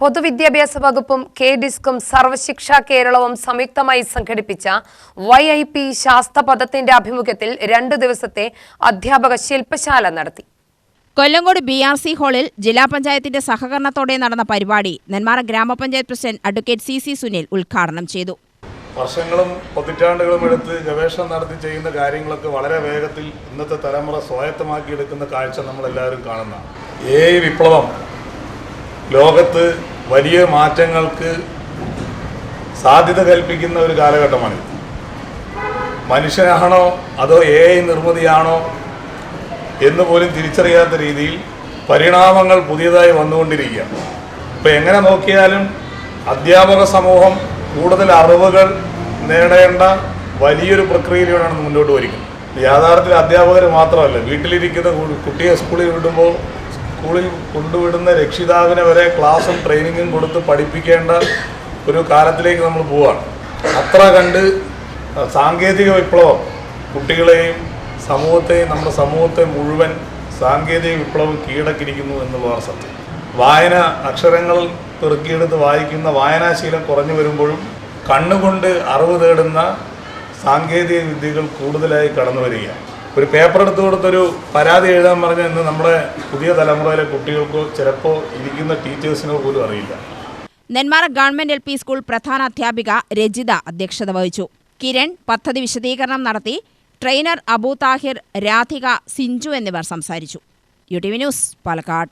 പൊതുവിദ്യാഭ്യാസ വകുപ്പും കെ-ഡിസ്കും സർവശിക്ഷാ കേരളവും സംയുക്തമായി സംഘടിപ്പിച്ച YIP ശാസ്ത്രപഥത്തിന്റെ ആഭിമുഖ്യത്തിൽ 2 ദിവസത്തെ അധ്യാപക ശില്പശാല നടത്തി. കൊല്ലങ്കോട് BRC ഹാളിൽ ജില്ലാ പഞ്ചായത്തിന്റെ സഹകരണത്തോടെ നടന്ന പരിപാടി നെന്മാറ ഗ്രാമപഞ്ചായത്ത് പ്രസിഡന്റ് അഡ്വക്കേറ്റ് CC സുനിൽ ഉദ്ഘാടനം ചെയ്തു. വർഷങ്ങളും പതിറ്റാണ്ടുകളും എടുത്ത് ഗവേഷണം നടത്തി ചെയ്യുന്ന കാര്യങ്ങളൊക്കെ വളരെ വേഗത്തിൽ ഇന്നത്തെ തലമുറ സ്വായത്തമാക്കിയെടുക്കുന്ന കാഴ്ച നമ്മളെല്ലാവരും കാണുന്നതാണ്. AI വിപ്ലവം ലോകത്ത് വലിയ മാറ്റങ്ങൾക്ക് സാധ്യത കൽപ്പിക്കുന്ന ഒരു കാലഘട്ടമാണ്. മനുഷ്യനാണോ അതോ AI നിർമ്മിതിയാണോ എന്ന് പോലും തിരിച്ചറിയാത്ത രീതിയിൽ പരിണാമങ്ങൾ പുതിയതായി വന്നുകൊണ്ടിരിക്കുക. ഇപ്പോൾ എങ്ങനെ നോക്കിയാലും അധ്യാപക സമൂഹം കൂടുതൽ അറിവുകൾ നേടേണ്ട വലിയൊരു പ്രക്രിയയിലൂടെയാണ് മുന്നോട്ട് വരിക്കുന്നത്. യാഥാർത്ഥ്യത്തിൽ അധ്യാപകർ മാത്രമല്ല, വീട്ടിലിരിക്കുന്ന കുട്ടിയെ സ്കൂളിൽ വിടുമ്പോൾ സ്കൂളിൽ കൊണ്ടുവിടുന്ന രക്ഷിതാവിനെ വരെ ക്ലാസ്സും ട്രെയിനിങ്ങും കൊടുത്ത് പഠിപ്പിക്കേണ്ട ഒരു കാലത്തിലേക്ക് നമ്മൾ പോവുകയാണ്. അത്ര കണ്ട് സാങ്കേതിക വിപ്ലവം കുട്ടികളെയും സമൂഹത്തെയും നമ്മുടെ സമൂഹത്തെ മുഴുവൻ സാങ്കേതിക വിപ്ലവം കീഴടക്കിയിരിക്കുന്നു എന്നുള്ളതാണ് സത്യം. വായന, അക്ഷരങ്ങൾ പെറുക്കിയെടുത്ത് വായിക്കുന്ന വായനാശീലം കുറഞ്ഞു വരുമ്പോഴും കണ്ണുകൊണ്ട് അറിവ് തേടുന്ന സാങ്കേതിക വിദ്യകൾ കൂടുതലായി കടന്നു വരികയാണ്. ഒരു പേപ്പർ എടുത്തു കൊടുത്തൊരു പരാതി എഴുതാൻ പറഞ്ഞാൽ ഇന്ന് നമ്മുടെ പുതിയ തലമുറയിലെ കുട്ടികൾക്കോ ചിലപ്പോൾ ഇരിക്കുന്ന ടീച്ചേഴ്സിനോ പോലും അറിയില്ല. നെന്മാറ ഗവൺമെന്റ് LP സ്കൂൾ പ്രധാന അധ്യാപിക രജിത അധ്യക്ഷത വഹിച്ചു. കിരൺ പദ്ധതി വിശദീകരണം നടത്തി. ട്രെയിനർ അബു താഹിർ, രാധിക, സിഞ്ചു എന്നിവർ സംസാരിച്ചു. UTV news, Palakkad.